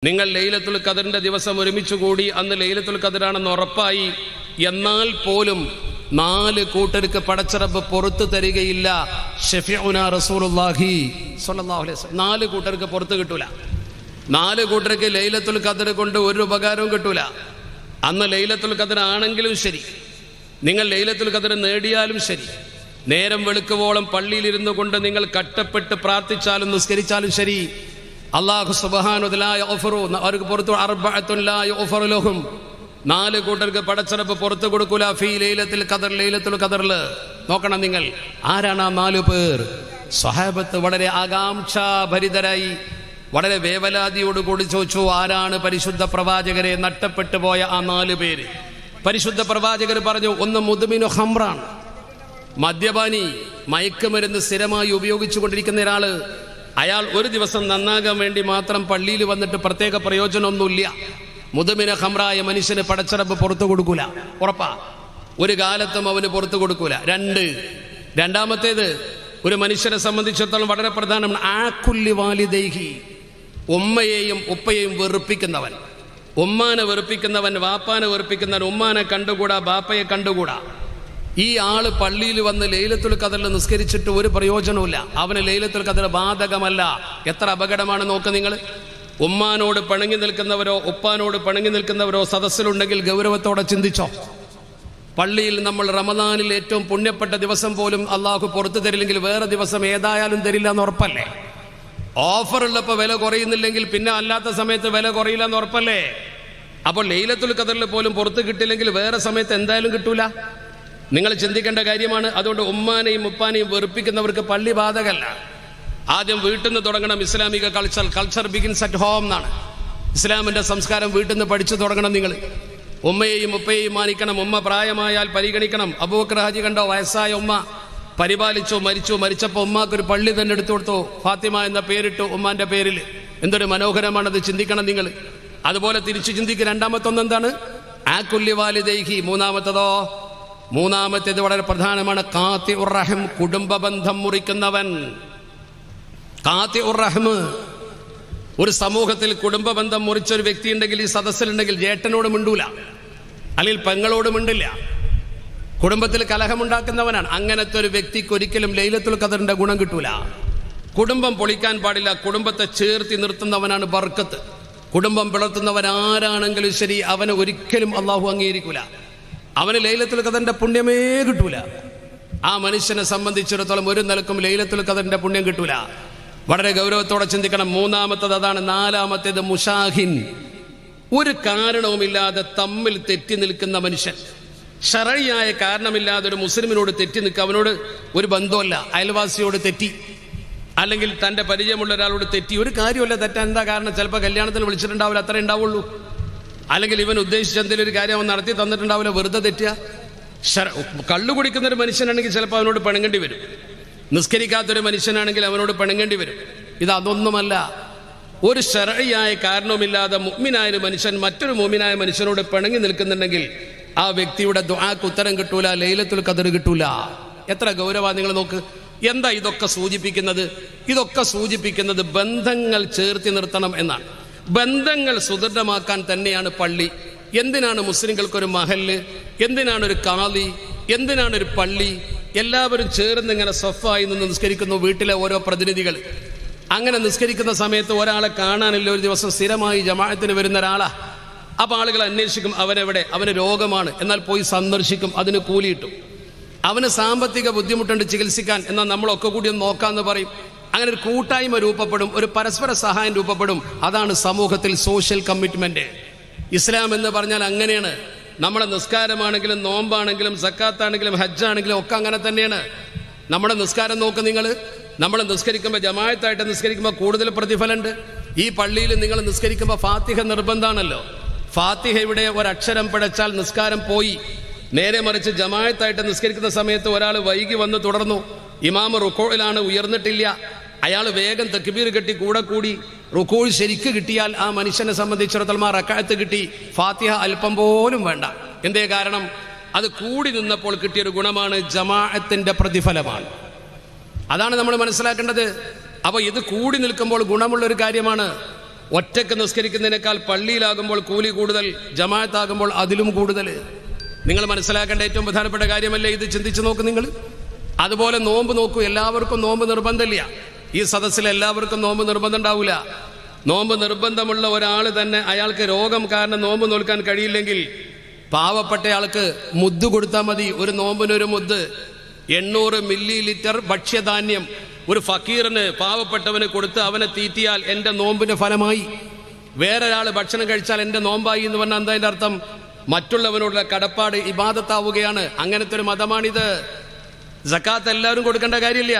നിങ്ങൾ ലൈലത്തുൽ ഖദറിന്റെ ദിവസം ഒരുമിച്ച് കൂടി അന്ന് ലൈലത്തുൽ ഖദറാണെന്ന് ഉറപ്പായി. എന്നാൽ പോലും 4 കൂട്ടർക്ക് പടച്ചറബ് പുറത്തു തരികയില്ല. ഷഫീഉനാ റസൂലുള്ളാഹി സ്വല്ലല്ലാഹു അലൈഹി വസല്ലം 4 കൂട്ടർക്ക് പുറത്ത് കിട്ടൂല. 4 കൂട്ടർക്ക് ലൈലത്തുൽ ഖദർ കൊണ്ട് ഒരു ഉപകാരവും കിട്ടൂല. അന്ന് ലൈലത്തുൽ ഖദർ ആണെങ്കിലും ശരി, നിങ്ങൾ ലൈലത്തുൽ ഖദർ നേടിയാലും ശരി, നേരം വെളുക്കുവോളം പള്ളിയിലിരുന്നു കൊണ്ട് നിങ്ങൾ കട്ടപ്പെട്ട് പ്രാർത്ഥിച്ചാലും നിസ്കരിച്ചാലും ശരി, അല്ലാഹു സുബ്ഹാനഹു വ തആല അവർക്ക് പുറത്തു അർബഅത്തുൻ ലാ യുഗ്ഫറു ലഹും 4 കൂട്ടർക്ക് പടച്ചറബ് പുറത്തു കൊടുക്കൂല. ഫീ ലൈലത്തുൽ ഖദർ, ലൈലത്തുൽ ഖദറിൽ. നോക്കണം നിങ്ങൾ, ആരാണ് ആ 4 പേർ? സ്വഹാബത്ത് വളരെ ആകാംക്ഷാഭരിതരായി വളരെ വേവലാതിയോടുകൂടി ചോദിച്ചു, ആരാണ് പരിശുദ്ധ പ്രവാചകരെ നഷ്ടപ്പെട്ടു പോയ ആ 4 പേര്? പരിശുദ്ധ പ്രവാചകർ പറഞ്ഞു, ഒന്ന് മുദ്മിനു ഖംറാൻ, മദ്യപാനി, മയക്കുമരുന്ന് സ്ഥിരമായി ഉപയോഗിച്ചു കൊണ്ടിരിക്കുന്ന ഒരാള്. അയാൾ ഒരു ദിവസം നന്നാകാൻ വേണ്ടി മാത്രം പള്ളിയിൽ വന്നിട്ട് പ്രത്യേക പ്രയോജനമൊന്നുമില്ല. മുദ്മിന ഖംറായ മനുഷ്യന് പടച്ചറബ് പുറത്തു കൊടുക്കൂല, ഉറപ്പാ. ഒരു കാലത്തും അവന് പുറത്തു കൊടുക്കൂല. രണ്ടാമത്തേത്, ഒരു മനുഷ്യനെ സംബന്ധിച്ചിടത്തോളം വളരെ പ്രധാനമാണ് ആക്കുല്ലി വാലിദൈഹി, ഉമ്മയെയും ഉപ്പയെയും വെറുപ്പിക്കുന്നവൻ. ഉമ്മാനെ വെറുപ്പിക്കുന്നവൻ, വാപ്പാനെ വെറുപ്പിക്കുന്നവൻ. ഉമ്മാനെ കണ്ടുകൂടാ, ബാപ്പയെ കണ്ടുകൂടാ. ഈ ആള് പള്ളിയിൽ വന്ന് ലൈലത്തുൽ ഖദറിൽ നിസ്കരിച്ചിട്ട് ഒരു പ്രയോജനവുമില്ല. അവന് ലൈലത്തുൽ ഖദർ ബാധകമല്ല. എത്ര അപകടമാണ് നോക്ക് നിങ്ങൾ. ഉമ്മാനോട് പിണങ്ങി നിൽക്കുന്നവരോ ഉപ്പാനോട് പിണങ്ങി നിൽക്കുന്നവരോ സദസ്സിലുണ്ടെങ്കിൽ ഗൗരവത്തോടെ ചിന്തിച്ചോ. പള്ളിയിൽ നമ്മൾ റമദാനിൽ ഏറ്റവും പുണ്യപ്പെട്ട ദിവസം പോലും അള്ളാഹു പുറത്തു തരില്ലെങ്കിൽ വേറെ ദിവസം ഏതായാലും തരില്ല എന്ന് ഉറപ്പല്ലേ? ഓഫറുള്ളപ്പോൾ വില കുറയുന്നില്ലെങ്കിൽ പിന്നെ അല്ലാത്ത സമയത്ത് വില കുറയില്ല എന്ന് ഉറപ്പല്ലേ? അപ്പോൾ ലൈലത്തുൽ ഖദറിൽ പോലും പുറത്ത് കിട്ടില്ലെങ്കിൽ വേറെ സമയത്ത് എന്തായാലും കിട്ടൂല. നിങ്ങൾ ചിന്തിക്കേണ്ട കാര്യമാണ്. അതുകൊണ്ട് ഉമ്മാനെയും ഉപ്പാനെയും വെറുപ്പിക്കുന്നവർക്ക് പള്ളി ബാധകമല്ല. ആദ്യം വീട്ടിൽ നിന്ന് തുടങ്ങണം. ഇസ്ലാമിക കൾച്ചർ ബിഗിൻസ് അറ്റ് ഹോം എന്നാണ്. ഇസ്ലാമിന്റെ സംസ്കാരം വീട്ടിൽ നിന്ന് പഠിച്ചു തുടങ്ങണം. നിങ്ങൾ ഉമ്മയെയും ഉപ്പയെയും മാനിക്കണം. ഉമ്മ പ്രായമായാൽ പരിഗണിക്കണം. അബൂബക്കർ ഹാജി കണ്ടോ, വയസ്സായ ഉമ്മ പരിപാലിച്ചു, മരിച്ചപ്പോൾ ഉമ്മാക്കൊരു പള്ളി തന്നെ എടുത്തു കൊടുത്തു. ഫാത്തിമ എന്ന പേരിട്ടു ഉമ്മാന്റെ പേരിൽ. എന്തൊരു മനോഹരമാണത്, ചിന്തിക്കണം നിങ്ങൾ. അതുപോലെ തിരിച്ചു ചിന്തിക്കുക. രണ്ടാമത്തൊന്നെന്താണ്? ആക്കുല്ലി വാലിദൈഹി. മൂന്നാമത്തേത് വളരെ പ്രധാനമാണ്. ഖാതിഉർ റഹം, കുടുംബ ബന്ധം മുറിക്കുന്നവൻ. ഖാതിഉർ റഹം. ഒരു സമൂഹത്തിൽ കുടുംബ ബന്ധം മുറിച്ചൊരു വ്യക്തി ഉണ്ടെങ്കിൽ, ഈ സദസ്സിലുണ്ടെങ്കിൽ, ജേട്ടനോട് മിണ്ടൂല, അല്ലെങ്കിൽ പെങ്ങളോട് മിണ്ടില്ല, കുടുംബത്തിൽ കലഹമുണ്ടാക്കുന്നവനാണ്. അങ്ങനത്തെ ഒരു വ്യക്തിക്ക് ഒരിക്കലും ലൈലത്തുൽ ഖദറിന്റെ ഗുണം കിട്ടൂല. കുടുംബം പൊളിക്കാൻ പാടില്ല. കുടുംബത്തെ ചേർത്തി നിർത്തുന്നവനാണ് ബർക്കത്ത്. കുടുംബം പിളർത്തുന്നവൻ ആരാണെങ്കിലും ശരി, അവനെ ഒരിക്കലും അള്ളാഹു അംഗീകരിക്കൂല. അവന് ലൈലത്തുൽ ഖദറിന്റെ പുണ്യമേ കിട്ടൂല. ആ മനുഷ്യനെ സംബന്ധിച്ചിടത്തോളം ഒരു നിലക്കും ലൈലത്തുൽ ഖദറിന്റെ പുണ്യം കിട്ടൂല. വളരെ ഗൗരവത്തോടെ ചിന്തിക്കണം. മൂന്നാമത്തത് അതാണ്. നാലാമത്തേത് മുഷാഹിൻ, ഒരു കാരണവുമില്ലാതെ തമ്മിൽ തെറ്റി നിൽക്കുന്ന മനുഷ്യൻ. ശറഈയായ കാരണമില്ലാതെ ഒരു മുസ്ലിമിനോട് തെറ്റി നിൽക്കുക, അവനോട് ഒരു ബന്ധമല്ല. അയൽവാസിയോട് തെറ്റി, അല്ലെങ്കിൽ തൻ്റെ പരിചയമുള്ള ഒരാളോട് തെറ്റി. ഒരു കാര്യമല്ല തെറ്റാൻ. എന്താ കാരണം? ചിലപ്പോൾ കല്യാണത്തിന് വിളിച്ചിട്ടുണ്ടാവില്ല, അത്രേ ഉണ്ടാവുള്ളൂ. അല്ലെങ്കിൽ ഇവൻ ഉദ്ദേശിച്ച എന്തെങ്കിലും ഒരു കാര്യം അവൻ നടത്തി തന്നിട്ടുണ്ടാവില്ല, വെറുതെ തെറ്റുക. കള്ളു കുടിക്കുന്നൊരു മനുഷ്യനാണെങ്കിൽ ചിലപ്പോൾ അവനോട് പിണങ്ങേണ്ടി വരും. നിസ്കരിക്കാത്തൊരു മനുഷ്യനാണെങ്കിൽ അവനോട് പിണങ്ങേണ്ടി വരും. അതൊന്നുമല്ല. ഒരു ശറഈയായ കാരണവുമില്ലാതെ മുഅ്മിനായ ഒരു മനുഷ്യൻ മറ്റൊരു മുഅ്മിനായ മനുഷ്യനോട് പിണങ്ങി നിൽക്കുന്നുണ്ടെങ്കിൽ ആ വ്യക്തിയുടെ ദുആക്ക് ഉത്തരം കിട്ടൂല, ലൈലത്തുൽ ഖദർ കിട്ടൂല. എത്ര ഗൗരവ നിങ്ങൾ നോക്ക്. എന്താ ഇതൊക്കെ സൂചിപ്പിക്കുന്നത്? ഇതൊക്കെ സൂചിപ്പിക്കുന്നത് ബന്ധങ്ങൾ ചേർത്തി നിർത്തണം എന്നാണ്. ബന്ധങ്ങൾ സുദൃഢമാക്കാൻ തന്നെയാണ് പള്ളി. എന്തിനാണ് മുസ്ലിങ്ങൾക്കൊരു മഹല്ല്? എന്തിനാണ് ഒരു കാളി? എന്തിനാണ് ഒരു പള്ളി? എല്ലാവരും ചേർന്ന് ഇങ്ങനെ സഫായി നിന്ന് നിസ്കരിക്കുന്നു. വീട്ടിലെ ഓരോ പ്രതിനിധികൾ അങ്ങനെ നിസ്കരിക്കുന്ന സമയത്ത് ഒരാളെ കാണാനില്ല. ഒരു ദിവസം സ്ഥിരമായി ജമാഅത്തിന് വരുന്ന ഒരാളാ. അപ്പോൾ ആളുകൾ അന്വേഷിക്കും, അവനെവിടെ? അവന് രോഗമാണ്. എന്നാൽ പോയി സന്ദർശിക്കും, അതിന് കൂലിയിട്ടു. അവന് സാമ്പത്തിക ബുദ്ധിമുട്ടുണ്ട് ചികിത്സിക്കാൻ, എന്നാൽ നമ്മളൊക്കെ കൂടി ഒന്ന് നോക്കാമെന്ന് പറയും. അങ്ങനെ ഒരു കൂട്ടായ്മ രൂപപ്പെടും, ഒരു പരസ്പര സഹായം രൂപപ്പെടും. അതാണ് സമൂഹത്തിൽ സോഷ്യൽ കമ്മിറ്റ്മെന്റ്. ഇസ്ലാം എന്ന് പറഞ്ഞാൽ അങ്ങനെയാണ്. നമ്മുടെ നിസ്കാരമാണെങ്കിലും നോമ്പാണെങ്കിലും സക്കാത്താണെങ്കിലും ഹജ്ജാണെങ്കിലും ഒക്കെ അങ്ങനെ തന്നെയാണ്. നമ്മുടെ നിസ്കാരം നോക്ക് നിങ്ങൾ. നമ്മൾ നിസ്കരിക്കുമ്പോൾ ജമാഅത്തായിട്ട് നിസ്കരിക്കുമ്പോൾ കൂടുതൽ പ്രതിഫലമുണ്ട്. ഈ പള്ളിയിൽ നിങ്ങൾ നിസ്കരിക്കുമ്പോൾ ഫാത്തിഹ നിർബന്ധമാണല്ലോ. ഫാത്തിഹയുടെ ഒരക്ഷരം പിഴച്ചാൽ നിസ്കാരം പോയി. നേരെ മറിച്ച് ജമാഅത്തായിട്ട് നിസ്കരിക്കുന്ന സമയത്ത് ഒരാൾ വൈകി വന്ന് തുടർന്നു, ഇമാമ് റുക്കോയിലാണ്, ഉയർന്നിട്ടില്ല, അയാൾ വേഗം തക്ബീർ കെട്ടി കൂടെ കൂടി റുക്കോൾ ശരിക്ക് കിട്ടിയാൽ ആ മനുഷ്യനെ സംബന്ധിച്ചിടത്തോളം ആ റക്അത്ത് കിട്ടി. ഫാത്തിഹ അല്പം പോലും വേണ്ട. എന്തേ കാരണം? അത് കൂടി നിന്നപ്പോൾ കിട്ടിയൊരു ഗുണമാണ്, ജമാഅത്തിന്റെ പ്രതിഫലമാണ്. അതാണ് നമ്മൾ മനസ്സിലാക്കേണ്ടത്. അപ്പോൾ ഇത് കൂടി നിൽക്കുമ്പോൾ ഗുണമുള്ളൊരു കാര്യമാണ്. ഒറ്റക്ക് നിസ്കരിക്കുന്നതിനേക്കാൾ പള്ളിയിലാകുമ്പോൾ കൂലി കൂടുതൽ, ജമാഅത്താകുമ്പോൾ അതിലും കൂടുതൽ. നിങ്ങൾ മനസ്സിലാക്കേണ്ട ഏറ്റവും പ്രധാനപ്പെട്ട കാര്യമല്ലേ ഇത്? ചിന്തിച്ചു നോക്ക് നിങ്ങൾ. അതുപോലെ നോമ്പ് നോക്കൂ. എല്ലാവർക്കും നോമ്പ് നിർബന്ധമില്ല. ഈ സദസ്സിൽ എല്ലാവർക്കും നോമ്പ് നിർബന്ധം ഉണ്ടാവില്ല. നോമ്പ് നിർബന്ധമുള്ള ഒരാൾ തന്നെ അയാൾക്ക് രോഗം കാരണം നോമ്പ് നോൽക്കാൻ കഴിയില്ലെങ്കിൽ പാവപ്പെട്ട ആൾക്ക് മുദ്ദ് കൊടുത്താൽ മതി. ഒരു നോമ്പിനൊരു മുദ്ദ് 800 മില്ലി ലിറ്റർ ഭക്ഷ്യധാന്യം ഒരു ഫക്കീറിന്, പാവപ്പെട്ടവന് കൊടുത്ത് അവനെ തീറ്റിയാൽ എൻ്റെ നോമ്പിന് ഫലമായി. വേറൊരാൾ ഭക്ഷണം കഴിച്ചാൽ എൻ്റെ നോമ്പായി എന്ന് പറഞ്ഞാൽ എന്താ അതിൻ്റെ അർത്ഥം? മറ്റുള്ളവനോടുള്ള കടപ്പാട് ഇബാദത്താവുകയാണ്. അങ്ങനത്തെ ഒരു മതമാണിത്. സക്കാത്ത് എല്ലാവരും കൊടുക്കേണ്ട കാര്യമില്ല.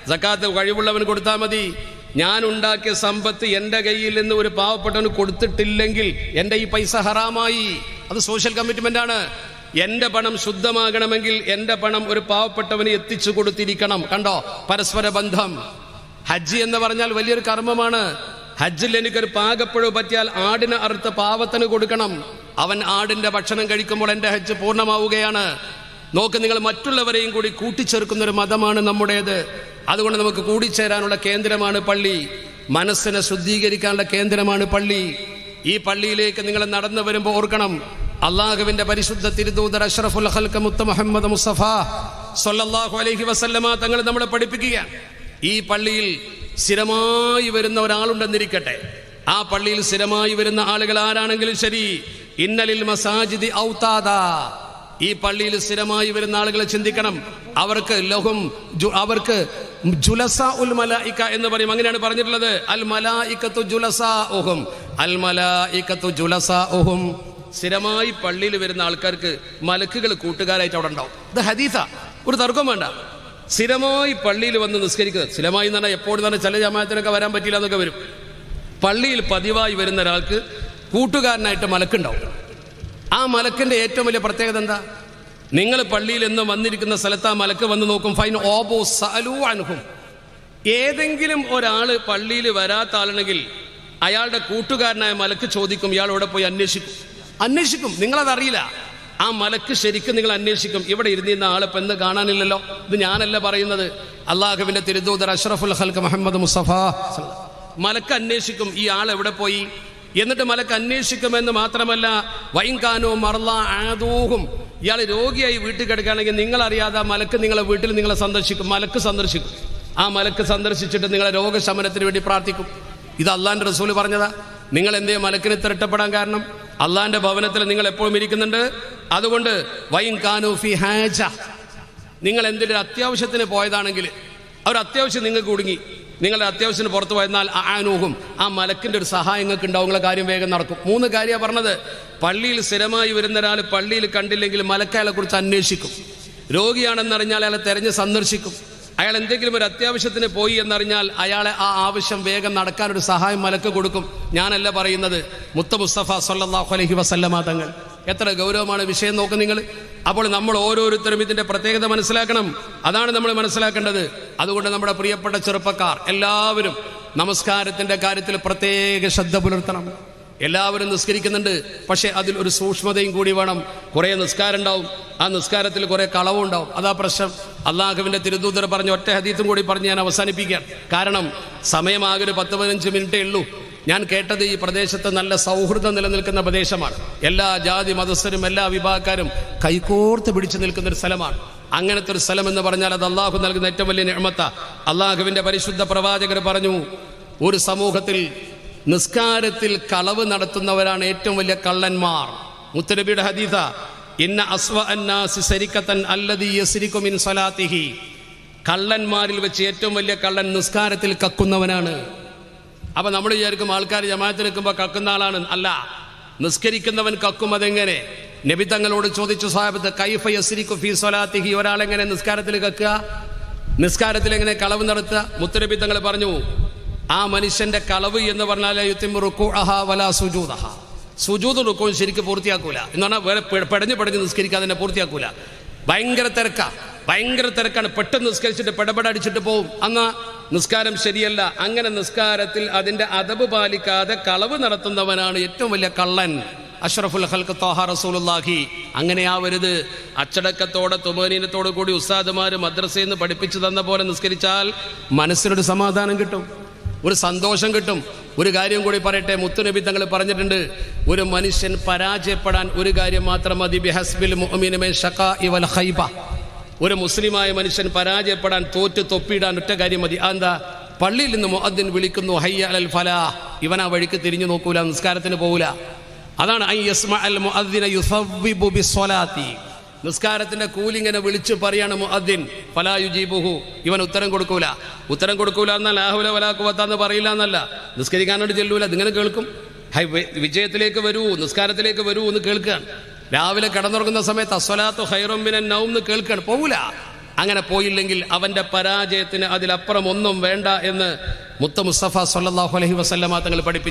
സക്കാത്ത് കഴിവുള്ളവന് കൊടുത്താൽ മതി. ഞാൻ ഉണ്ടാക്കിയ സമ്പത്ത് എൻ്റെ കയ്യിൽ നിന്ന് ഒരു പാവപ്പെട്ടവന് കൊടുത്തിട്ടില്ലെങ്കിൽ എൻ്റെ ഈ പൈസ ഹറാമായി. അത് സോഷ്യൽ കമ്മിറ്റ്മെന്റ് ആണ്. എൻ്റെ പണം ശുദ്ധമാകണമെങ്കിൽ എൻ്റെ പണം ഒരു പാവപ്പെട്ടവന് എത്തിച്ചു കൊടുത്തിരിക്കണം. കണ്ടോ പരസ്പര ബന്ധം. ഹജ്ജ് എന്ന് പറഞ്ഞാൽ വലിയൊരു കർമ്മമാണ്. ഹജ്ജിൽ എനിക്കൊരു പാകപ്പുഴവ് പറ്റിയാൽ ആടിനെ അറുത്ത് പാവത്തിന് കൊടുക്കണം. അവൻ ആടിന്റെ ഭക്ഷണം കഴിക്കുമ്പോൾ എൻ്റെ ഹജ്ജ് പൂർണ്ണമാവുകയാണ്. നോക്ക് നിങ്ങൾ, മറ്റുള്ളവരെയും കൂടി കൂട്ടിച്ചേർക്കുന്ന ഒരു മതമാണ് നമ്മുടേത്. അതുകൊണ്ട് നമുക്ക് കൂടിച്ചേരാനുള്ള കേന്ദ്രമാണ് പള്ളി. മനസ്സിനെ ശുദ്ധീകരിക്കാനുള്ള കേന്ദ്രമാണ് പള്ളി. ഈ പള്ളിയിലേക്ക് നിങ്ങൾ നടന്നു വരുമ്പോൾ ഓർക്കണം, അള്ളാഹുവിന്റെ പരിശുദ്ധ തിരുദൂതർ അഷ്റഫുൽ ഖൽഖ് മുത്ത മുഹമ്മദ് മുസ്തഫ സ്വല്ലല്ലാഹു അലൈഹി വസല്ലമ തങ്ങൾ നമ്മളെ പഠിപ്പിക്കുകയാണ്. ഈ പള്ളിയിൽ സ്ഥിരമായി വരുന്ന ഒരാളുണ്ടെന്നിരിക്കട്ടെ. ആ പള്ളിയിൽ സ്ഥിരമായി വരുന്ന ആളുകൾ ആരാണെങ്കിലും ശരി, ഇന്നലിൽ മസാജിദി ഔതാദാ, ഈ പള്ളിയിൽ സ്ഥിരമായി വരുന്ന ആളുകളെ ചിന്തിക്കണം. അവർക്ക് ജുലസാ ഉൽ മലായിക എന്ന് പറയും. അങ്ങനെയാണ് പറഞ്ഞിട്ടുള്ളത്. അൽ മലായികത്തു ജുലസാഉഹും, അൽ മലായികത്തു ജുലസാഉഹും. സ്ഥിരമായി പള്ളിയിൽ വരുന്ന ആൾക്കാർക്ക് മലക്കുകൾ കൂട്ടുകാരായിട്ട് അവിടെ ഉണ്ടാവും. ഇത് ഹദീസാ, ഒരു തർക്കം വേണ്ട. സ്ഥിരമായി പള്ളിയിൽ വന്ന് നിസ്കരിക്കുന്നത്, സ്ഥിരമായി എന്ന് പറഞ്ഞാൽ എപ്പോഴും തന്നെ ചില ജമാഅത്തിനൊക്കെ വരാൻ പറ്റില്ല എന്നൊക്കെ വരും. പള്ളിയിൽ പതിവായി വരുന്ന ഒരാൾക്ക് കൂട്ടുകാരനായിട്ട് മലക്കുണ്ടാവും. ആ മലക്കിന്റെ ഏറ്റവും വലിയ പ്രത്യേകത എന്താ? നിങ്ങൾ പള്ളിയിൽ എന്ന് വന്നിരിക്കുന്ന സ്ഥലത്ത് ആ മലക്ക് വന്ന് നോക്കും. ഫൈൻ ഓബോ സഅലൂ അൻഹും. ഏതെങ്കിലും ഒരാൾ പള്ളിയിൽ വരാത്ത ആളാണെങ്കിൽ അയാളുടെ കൂട്ടുകാരനായ മലക്ക് ചോദിക്കും, ഇയാൾ ഇവിടെ പോയി അന്വേഷിക്കും. നിങ്ങളതറിയില്ല. ആ മലക്ക് ശരിക്കും നിങ്ങൾ അന്വേഷിക്കും. ഇവിടെ ഇരുന്നിരുന്ന ആളിപ്പോ എന്ന് കാണാനില്ലല്ലോ. ഇത് ഞാനല്ല പറയുന്നത്, അള്ളാഹുവിന്റെ തിരുദൂതർ അഷ്റഫുൽ ഖൽഖ് മുഹമ്മദ് മുസ്തഫ. മലക്ക് അന്വേഷിക്കും ഈ ആൾ എവിടെ പോയി. എന്നിട്ട് മലക്ക് അന്വേഷിക്കുമെന്ന് മാത്രമല്ല, വൈൻകാനോ മർലാ ആദൂഹും, ഇയാൾ രോഗിയായി വീട്ടിൽ കിടക്കുകയാണെങ്കിൽ നിങ്ങൾ അറിയാതെ മലക്ക് നിങ്ങളെ വീട്ടിൽ നിങ്ങളെ സന്ദർശിക്കും. മലക്ക് സന്ദർശിക്കും. ആ മലക്ക് സന്ദർശിച്ചിട്ട് നിങ്ങളെ രോഗശമനത്തിന് വേണ്ടി പ്രാർത്ഥിക്കും. ഇത് അള്ളാന്റെ റസൂല് പറഞ്ഞതാ. നിങ്ങൾ എന്തേ മലക്കിന് തിരട്ടപ്പെടാൻ കാരണം? അള്ളാന്റെ ഭവനത്തിൽ നിങ്ങൾ എപ്പോഴും ഇരിക്കുന്നുണ്ട്. അതുകൊണ്ട് വൈൻകാനോ ഫി ഹാജ, നിങ്ങൾ എന്തെങ്കിലും അത്യാവശ്യത്തിന് പോയതാണെങ്കിൽ, അവർ അത്യാവശ്യം നിങ്ങൾക്ക് കുടുങ്ങി, നിങ്ങളുടെ അത്യാവശ്യത്തിന് പുറത്തു പോയെന്നാൽ ആനൂഹും, ആ മലക്കിന്റെ ഒരു സഹായം നിങ്ങൾക്ക് ഉണ്ടാവും. നിങ്ങളെ കാര്യം വേഗം നടക്കും. 3 കാര്യമാണ് പറഞ്ഞത്. പള്ളിയിൽ സ്ഥിരമായി വരുന്ന ഒരാൾ പള്ളിയിൽ കണ്ടില്ലെങ്കിൽ മലക്ക് അയാളെ കുറിച്ച് അന്വേഷിക്കും. രോഗിയാണെന്നറിഞ്ഞാൽ അയാളെ തെരഞ്ഞ് സന്ദർശിക്കും. അയാൾ എന്തെങ്കിലും ഒരു അത്യാവശ്യത്തിന് പോയി എന്നറിഞ്ഞാൽ അയാളെ ആ ആവശ്യം വേഗം നടക്കാനൊരു സഹായം മലക്ക് കൊടുക്കും. ഞാനല്ല പറയുന്നത്, മുത്ത മുസ്തഫ സ്വല്ലല്ലാഹു അലൈഹി വസല്ലമ തങ്ങൾ. എത്ര ഗൗരവമാണ് വിഷയം നോക്ക് നിങ്ങൾ. അപ്പോൾ നമ്മൾ ഓരോരുത്തരും ഇതിന്റെ പ്രത്യേകത മനസ്സിലാക്കണം. അതാണ് നമ്മൾ മനസ്സിലാക്കേണ്ടത്. അതുകൊണ്ട് നമ്മുടെ പ്രിയപ്പെട്ട ചെറുപ്പക്കാർ എല്ലാവരും നമസ്കാരത്തിന്റെ കാര്യത്തിൽ പ്രത്യേക ശ്രദ്ധ പുലർത്തണം. എല്ലാവരും നിസ്കരിക്കുന്നുണ്ട്, പക്ഷെ അതിൽ ഒരു സൂക്ഷ്മതയും കൂടി വേണം. കുറെ നിസ്കാരം ഉണ്ടാവും, ആ നിസ്കാരത്തിൽ കുറെ കളവുണ്ടാവും. അതാ പ്രശ്നം. അള്ളാഹുവിന്റെ തിരുദൂതർ പറഞ്ഞ ഒറ്റ ഹദീസും കൂടി പറഞ്ഞ് ഞാൻ അവസാനിപ്പിക്കാം. കാരണം സമയമാകെ ഒരു 10-15 മിനിറ്റേ ഉള്ളൂ. ഞാൻ കേട്ടത് ഈ പ്രദേശത്ത് നല്ല സൗഹൃദം നിലനിൽക്കുന്ന പ്രദേശമാണ്. എല്ലാ ജാതി മതസ്ഥരും എല്ലാ വിഭാഗക്കാരും കൈകോർത്ത് പിടിച്ചു നിൽക്കുന്ന ഒരു സ്ഥലമാണ്. അങ്ങനത്തെ ഒരു സ്ഥലം എന്ന് പറഞ്ഞാൽ അത് അള്ളാഹു നൽകുന്ന ഏറ്റവും വലിയ നിഅമത്താ. അള്ളാഹുവിന്റെ പരിശുദ്ധ പ്രവാചകർ പറഞ്ഞു, ഒരു സമൂഹത്തിൽ നിസ്കാരത്തിൽ കളവ് നടത്തുന്നവരാണ് ഏറ്റവും വലിയ കള്ളന്മാർ. മുത്തനബിയുടെ ഹദീസ, ഇന്ന അസ്വ അന്നാസി സരിക്കത്തൻ അല്ലദീ യസ്രികു മിൻ സ്വലാത്തിഹി. കള്ളന്മാരിൽ വെച്ച് ഏറ്റവും വലിയ കള്ളൻ നിസ്കാരത്തിൽ കക്കുന്നവനാണ്. അപ്പൊ നമ്മൾ വിചാരിക്കും ആൾക്കാർ ജമാഅത്തിൽ നിൽക്കുമ്പോൾ കക്കുന്ന ആളാണ്. അല്ല, നിസ്കരിക്കുന്നവൻ കക്കും. അതെങ്ങനെ? നബി തങ്ങളോട് ചോദിച്ചു സ്വഹാബത്ത്, കൈഫ യസ്രികു ഫീ സ്വലാത്തിഹി, ഒരാളെങ്ങനെ നിസ്കാരത്തിൽ കക്കുക, നിസ്കാരത്തിൽ എങ്ങനെ കളവ് നടത്തുക? മുത്തനബി തങ്ങൾ പറഞ്ഞു, ആ മനുഷ്യന്റെ കളവ് എന്ന് പറഞ്ഞാൽ സുജൂദും റുക്കൂഉം ശരിക്കും പൂർത്തിയാക്കൂല എന്ന് പറഞ്ഞാൽ പടഞ്ഞ് നിസ്കരിക്കാതെ തന്നെ പൂർത്തിയാക്കൂല. ഭയങ്കര തിരക്കാണ്. പെട്ടെന്ന് നിസ്കരിച്ചിട്ട് പെടപെടടിച്ചിട്ട് പോവും. എന്നാ നിസ്കാരം ശരിയല്ല. അങ്ങനെ നിസ്കാരത്തിൽ അതിന്റെ അദബ് പാലിക്കാതെ കളവ് നടത്തുന്നവനാണ് ഏറ്റവും വലിയ കള്ളൻ. അഷ്റഫുൽ ഖൽഖ് ത്വാഹ റസൂലുള്ളാഹി. അങ്ങനെയാവരുത്. അച്ചടക്കത്തോടെ തുമനീനത്തോടു കൂടി ഉസ്താദുമാര് മദ്രസയിൽ നിന്ന് പഠിപ്പിച്ചു തന്ന പോലെ നിസ്കരിച്ചാൽ മനസ്സിനൊരു സമാധാനം കിട്ടും. ഒരു സന്തോഷം കിട്ടും. ഒരു കാര്യം കൂടി പറയട്ടെ, മുത്തുനബി തങ്ങൾ പറഞ്ഞിട്ടുണ്ട്, ഒരു മനുഷ്യൻ പരാജയപ്പെടാൻ ഒരു കാര്യം മാത്രം മതി. ബിഹസ്ബിൽ മുഅ്മിനി മിൻ ശഖാഇ വൽ ഖൈബ. ഒരു മുസ്ലിമായ മനുഷ്യൻ പരാജയപ്പെടാൻ, തോറ്റ് തൊപ്പിയിടാൻ ഒറ്റ കാര്യം മതി. എന്താ? പള്ളിയിൽ നിന്ന് മുഅദ്ദിൻ വിളിക്കുന്നു, ഹയ്യ അലൽ ഫലാഹ്. ഇവൻ ആ വഴിക്ക് തിരിഞ്ഞു നോക്കൂല, നിസ്കാരത്തിന് പോകൂല. അതാണ് ഐ യസ്മഅൽ മുഅദ്ദിന യുസവ്വിബു ബിസ്സലാത്തി. നിസ്കാരത്തിന്റെ കൂലിങ്ങനെ വിളിച്ചു പറയാണ് മുഅദ്ദിൻ, ഫലാ യുജീബുഹു. ഇവൻ ഉത്തരം കൊടുക്കൂല. ഉത്തരം കൊടുക്കൂല എന്നാൽ ലാ ഹൗല വലാ ഖുവത എന്ന് പറയില്ല എന്നല്ല, നിസ്കരിക്കാനോട് ചെല്ലൂല. ഇതിങ്ങനെ കേൾക്കും, വിജയത്തിലേക്ക് വരൂ, നിസ്കാരത്തിലേക്ക് വരൂ എന്ന് കേൾക്കുകയാണ്. രാവിലെ കിടന്നുറങ്ങുന്ന സമയത്ത് അസ്വലാത്തു ഖൈറും മിനൻ നൗം എന്ന് കേൾക്കുകയാണ്, പോകൂല. അങ്ങനെ പോയില്ലെങ്കിൽ അവന്റെ പരാജയത്തിന് അതിലപ്പുറം ഒന്നും വേണ്ട എന്ന് മുത്ത മുസ്തഫ സല്ലല്ലാഹു അലൈഹി വസല്ലമ തങ്ങൾ പഠിപ്പിച്ചു.